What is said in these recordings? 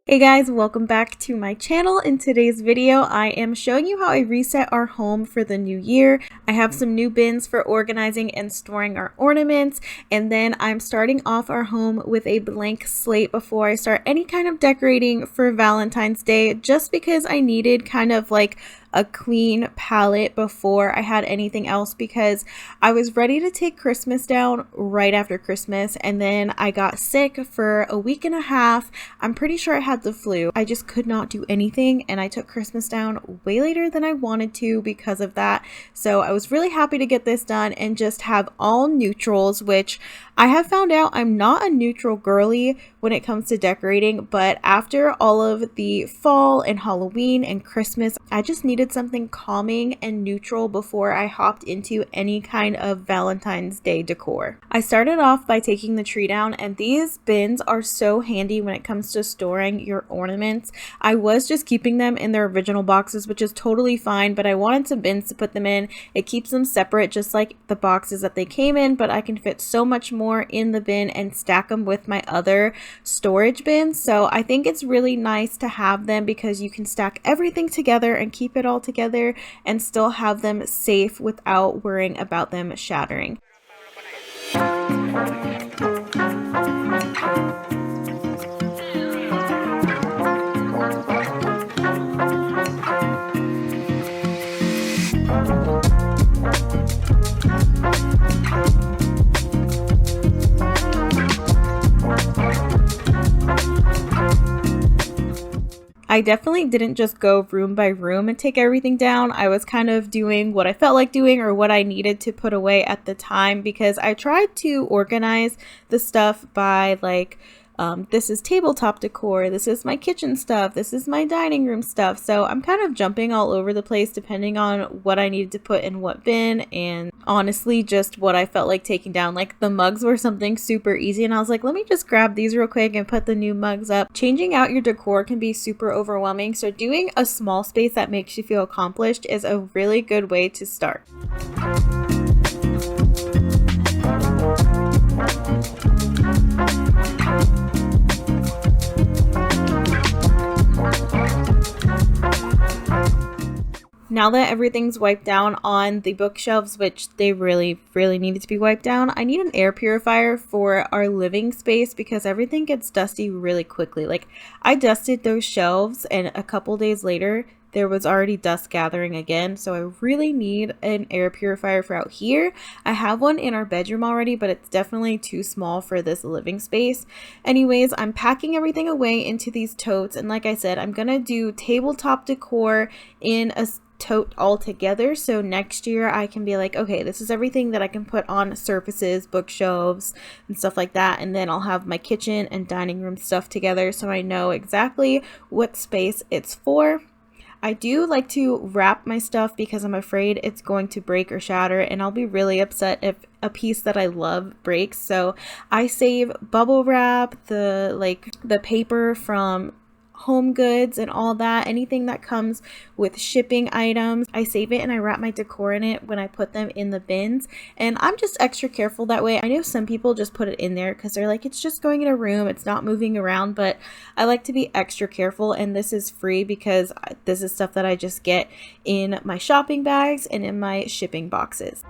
Hey guys, welcome back to my channel. In today's video, I am showing you how I reset our home for the new year. I have some new bins for organizing and storing our ornaments, and then I'm starting off our home with a blank slate before I start any kind of decorating for Valentine's Day, just because I needed kind of like a clean palette before I had anything else, because I was ready to take Christmas down right after Christmas, and then I got sick for a week and a half. I'm pretty sure I had the flu. I just could not do anything, and I took Christmas down way later than I wanted to because of that. So I was really happy to get this done and just have all neutrals, which I have found out I'm not a neutral girly when it comes to decorating, but after all of the fall and Halloween and Christmas, I just needed something calming and neutral before I hopped into any kind of Valentine's Day decor. I started off by taking the tree down, and these bins are so handy when it comes to storing your ornaments. I was just keeping them in their original boxes, which is totally fine, but I wanted some bins to put them in. It keeps them separate just like the boxes that they came in, but I can fit so much more in the bin and stack them with my other storage bins. So I think it's really nice to have them because you can stack everything together and keep it all together and still have them safe without worrying about them shattering. I definitely didn't just go room by room and take everything down. I was kind of doing what I felt like doing or what I needed to put away at the time, because I tried to organize the stuff by like, this is tabletop decor, this is my kitchen stuff, this is my dining room stuff. So I'm kind of jumping all over the place depending on what I needed to put in what bin, and honestly just what I felt like taking down. Like the mugs were something super easy, and I was like, let me just grab these real quick and put the new mugs up. Changing out your decor can be super overwhelming, so doing a small space that makes you feel accomplished is a really good way to start. Now that everything's wiped down on the bookshelves, which they really needed to be wiped down, I need an air purifier for our living space because everything gets dusty really quickly. Like I dusted those shelves and a couple days later, there was already dust gathering again. So I really need an air purifier for out here. I have one in our bedroom already, but it's definitely too small for this living space. Anyways, I'm packing everything away into these totes. And like I said, I'm gonna do tabletop decor in a tote all together, so next year I can be like, okay, this is everything that I can put on surfaces, bookshelves and stuff like that, and then I'll have my kitchen and dining room stuff together so I know exactly what space it's for. I do like to wrap my stuff because I'm afraid it's going to break or shatter, and I'll be really upset if a piece that I love breaks. So I save bubble wrap, the paper from Home Goods and all that, anything that comes with shipping items. I save it and I wrap my decor in it when I put them in the bins, and I'm just extra careful that way. I know some people just put it in there because they're like, it's just going in a room, it's not moving around, but I like to be extra careful, and this is free because this is stuff that I just get in my shopping bags and in my shipping boxes.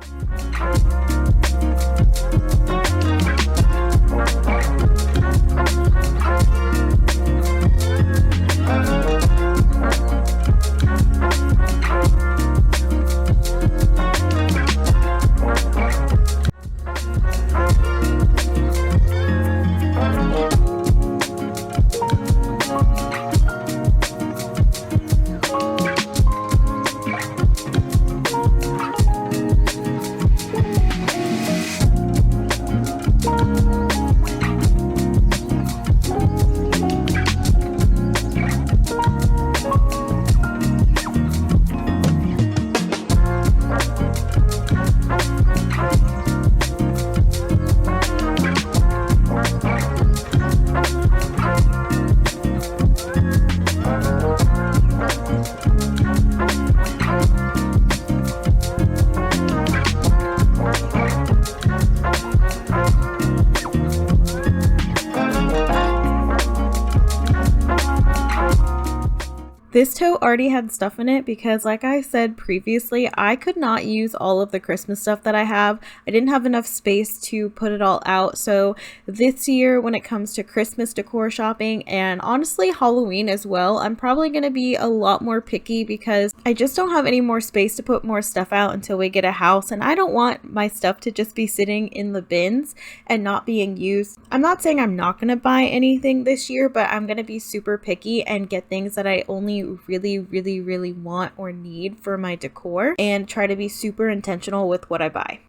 This tote already had stuff in it because, like I said previously, I could not use all of the Christmas stuff that I have. I didn't have enough space to put it all out. So this year, when it comes to Christmas decor shopping and honestly Halloween as well, I'm probably going to be a lot more picky because I just don't have any more space to put more stuff out until we get a house, and I don't want my stuff to just be sitting in the bins and not being used. I'm not saying I'm not going to buy anything this year, but I'm going to be super picky and get things that I only really want or need for my decor and try to be super intentional with what I buy.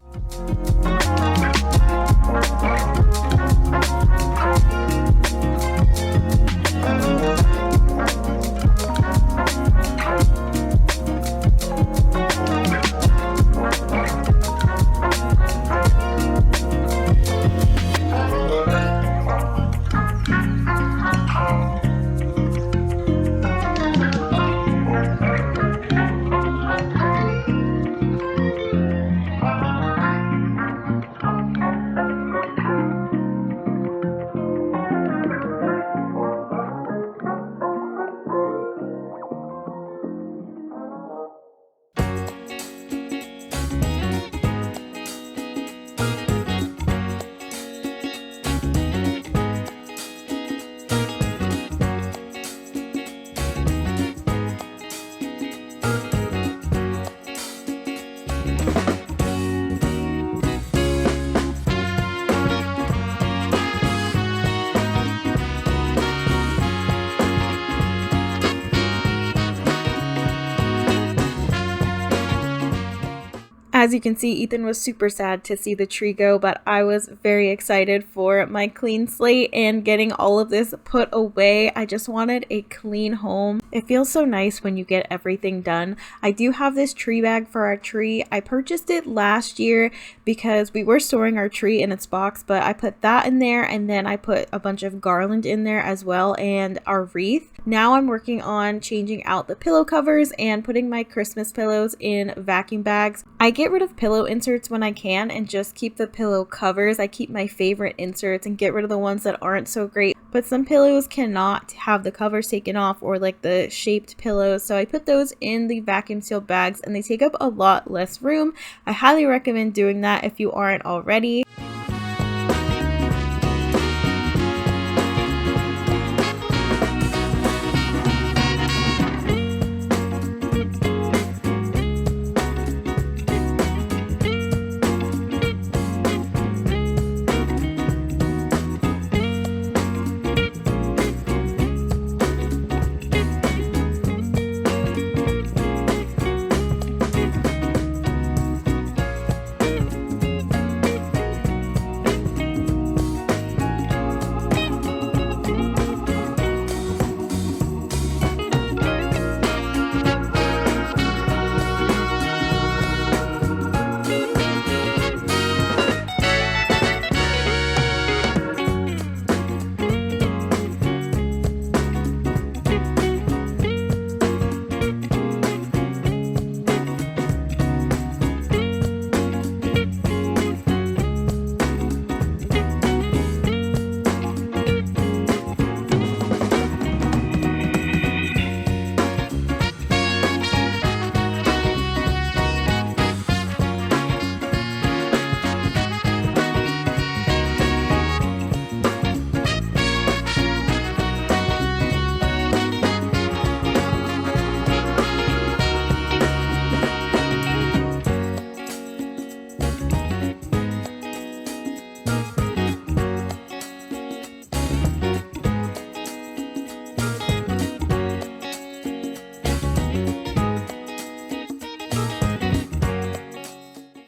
As you can see, Ethan was super sad to see the tree go, but I was very excited for my clean slate and getting all of this put away. I just wanted a clean home. It feels so nice when you get everything done. I do have this tree bag for our tree. I purchased it last year because we were storing our tree in its box, but I put that in there and then I put a bunch of garland in there as well and our wreath. Now I'm working on changing out the pillow covers and putting my Christmas pillows in vacuum bags. I get rid of pillow inserts when I can and just keep the pillow covers. I keep my favorite inserts and get rid of the ones that aren't so great. But some pillows cannot have the covers taken off, or like the shaped pillows, so I put those in the vacuum sealed bags and they take up a lot less room. I highly recommend doing that if you aren't already.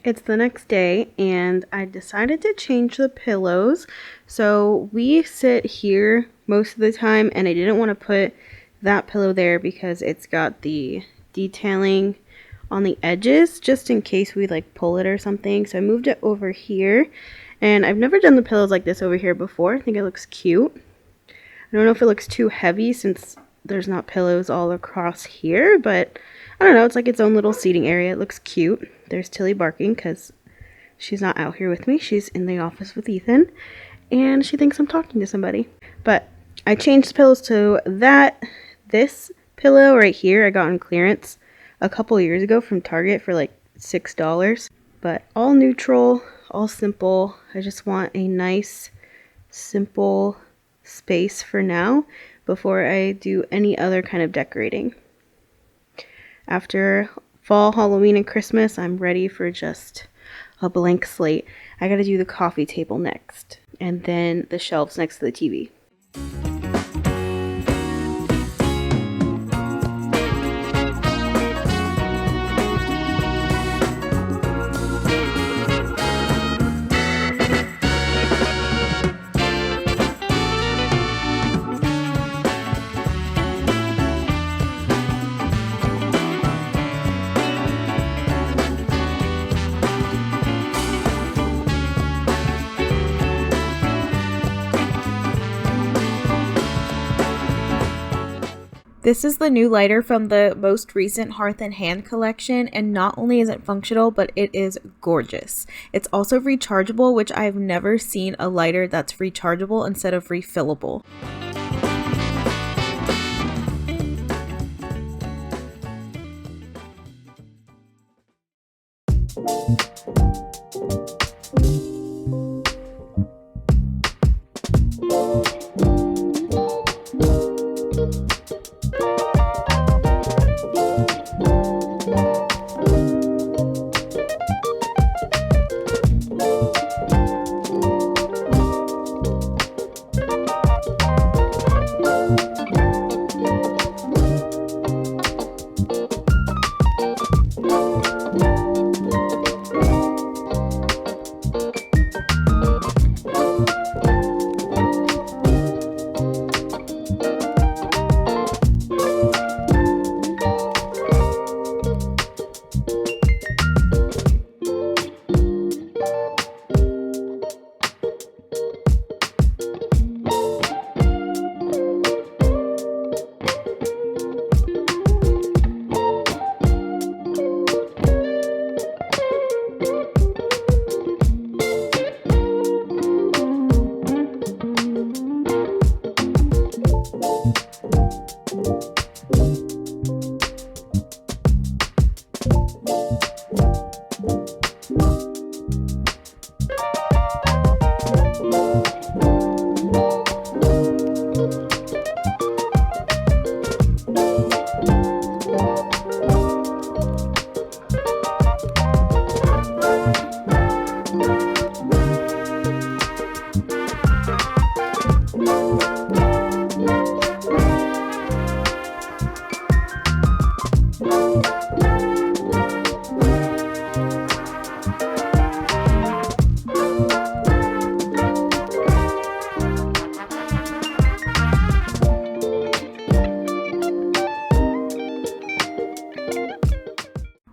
It's the next day and I decided to change the pillows. So we sit here most of the time and I didn't want to put that pillow there because it's got the detailing on the edges just in case we like pull it or something. So I moved it over here, and I've never done the pillows like this over here before. I think it looks cute. I don't know if it looks too heavy since there's not pillows all across here, but I don't know, it's like its own little seating area. It looks cute. There's Tilly barking because she's not out here with me. She's in the office with Ethan, and she thinks I'm talking to somebody. But I changed the pillows to this pillow right here I got on clearance a couple years ago from Target for like $6. But all neutral, all simple. I just want a nice, simple space for now before I do any other kind of decorating. After fall, Halloween, and Christmas, I'm ready for just a blank slate. I gotta do the coffee table next, and then the shelves next to the TV. This is the new lighter from the most recent Hearth and Hand collection, and not only is it functional, but it is gorgeous. It's also rechargeable, which I've never seen a lighter that's rechargeable instead of refillable.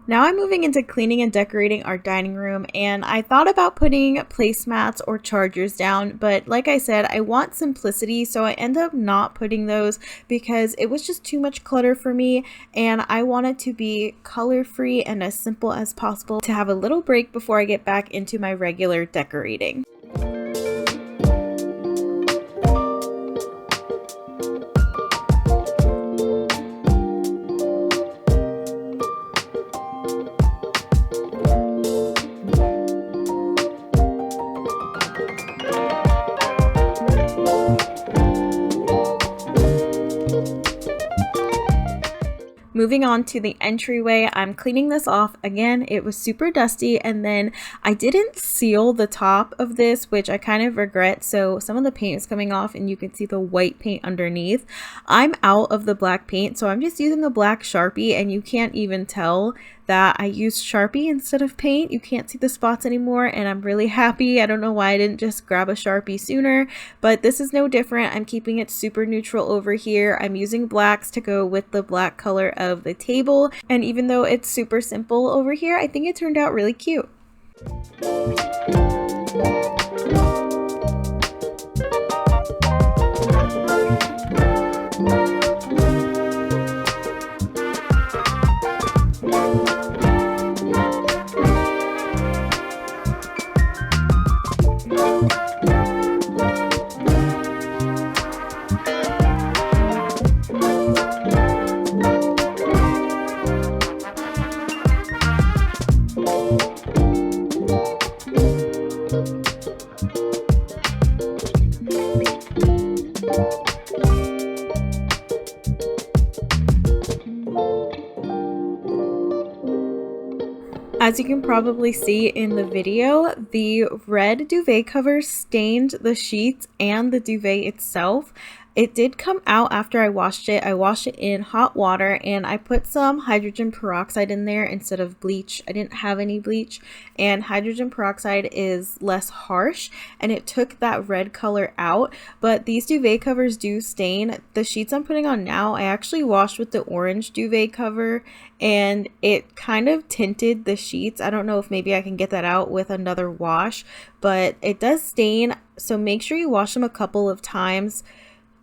Now I'm moving into cleaning and decorating our dining room, and I thought about putting placemats or chargers down, but like I said, I want simplicity, so I end up not putting those because it was just too much clutter for me, and I want it to be color free and as simple as possible to have a little break before I get back into my regular decorating. Moving on to the entryway, I'm cleaning this off again. It was super dusty, and then I didn't seal the top of this, which I kind of regret, so some of the paint is coming off and you can see the white paint underneath. I'm out of the black paint, so I'm just using a black Sharpie, and you can't even tell that I used Sharpie instead of paint. You can't see the spots anymore, and I'm really happy. I don't know why I didn't just grab a Sharpie sooner, but this is no different. I'm keeping it super neutral over here. I'm using blacks to go with the black color of the table, and even though it's super simple over here, I think it turned out really cute. As you can probably see in the video, the red duvet cover stained the sheets and the duvet itself. It did come out after I washed it. I washed it in hot water and I put some hydrogen peroxide in there instead of bleach. I didn't have any bleach, and hydrogen peroxide is less harsh and it took that red color out, but these duvet covers do stain. The sheets I'm putting on now, I actually washed with the orange duvet cover and it kind of tinted the sheets. I don't know if maybe I can get that out with another wash, but it does stain. So make sure you wash them a couple of times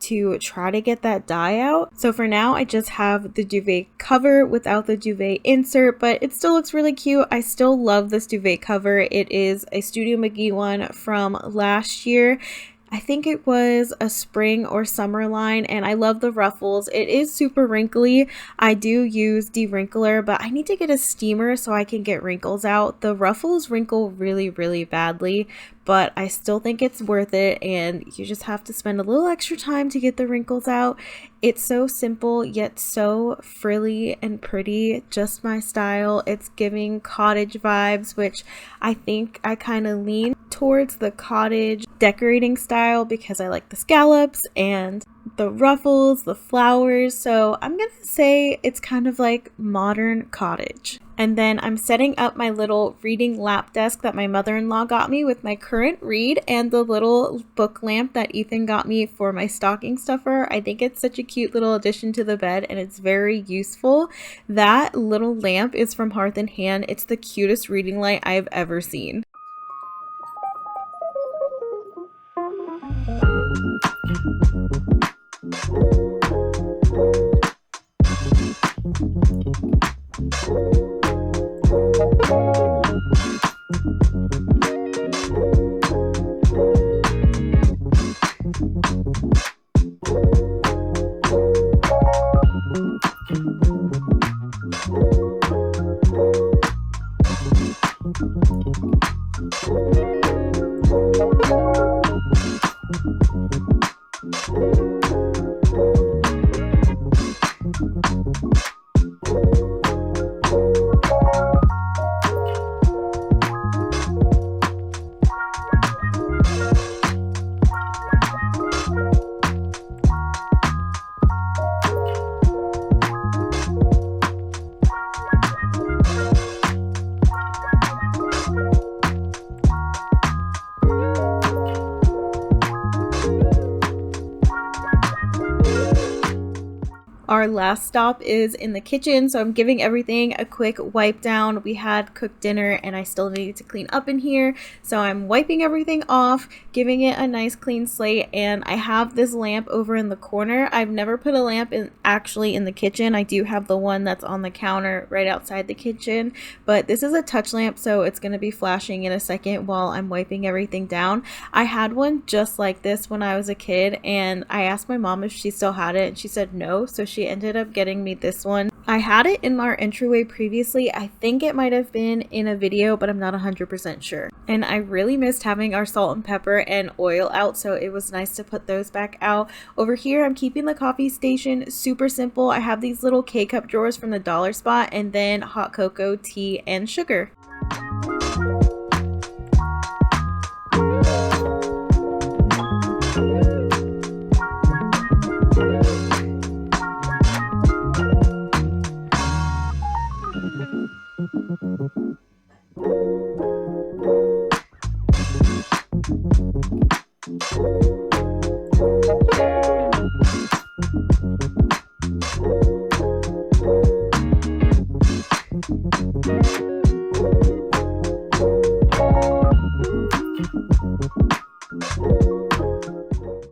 to try to get that dye out. So for now, I just have the duvet cover without the duvet insert, but it still looks really cute. I still love this duvet cover. It is a Studio McGee one from last year. I think it was a spring or summer line, and I love the ruffles. It is super wrinkly. I do use de-wrinkler, but I need to get a steamer so I can get wrinkles out. The ruffles wrinkle really, really badly, but I still think it's worth it, and you just have to spend a little extra time to get the wrinkles out. It's so simple yet so frilly and pretty, just my style. It's giving cottage vibes, which I think I kind of lean towards the cottage decorating style because I like the scallops and the ruffles, the flowers. So I'm gonna say it's kind of like modern cottage. And then I'm setting up my little reading lap desk that my mother-in-law got me with my current read and the little book lamp that Ethan got me for my stocking stuffer. I think it's such a cute little addition to the bed and it's very useful. That little lamp is from Hearth and Hand. It's the cutest reading light I've ever seen. Our last stop is in the kitchen, so I'm giving everything a quick wipe down. We had cooked dinner and I still needed to clean up in here, so I'm wiping everything off, giving it a nice clean slate. And I have this lamp over in the corner. I've never put a lamp actually in the kitchen. I do have the one that's on the counter right outside the kitchen, but this is a touch lamp, so it's going to be flashing in a second while I'm wiping everything down. I had one just like this when I was a kid, and I asked my mom if she still had it and she said no, so she ended up getting me this one. I had it in our Entryway previously. I think it might have been in a video, but I'm not 100% sure. And I really missed having our salt and pepper and oil out, so it was nice to put those back out. Over here, I'm keeping the coffee station super simple. I have these little K-cup drawers from the dollar spot, and then hot cocoa, tea, and sugar.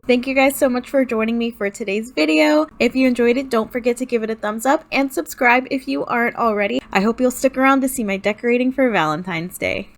Thank you guys so much for joining me for today's video. If you enjoyed it, don't forget to give it a thumbs up and subscribe if you aren't already. I hope you'll stick around to see my decorating for Valentine's Day.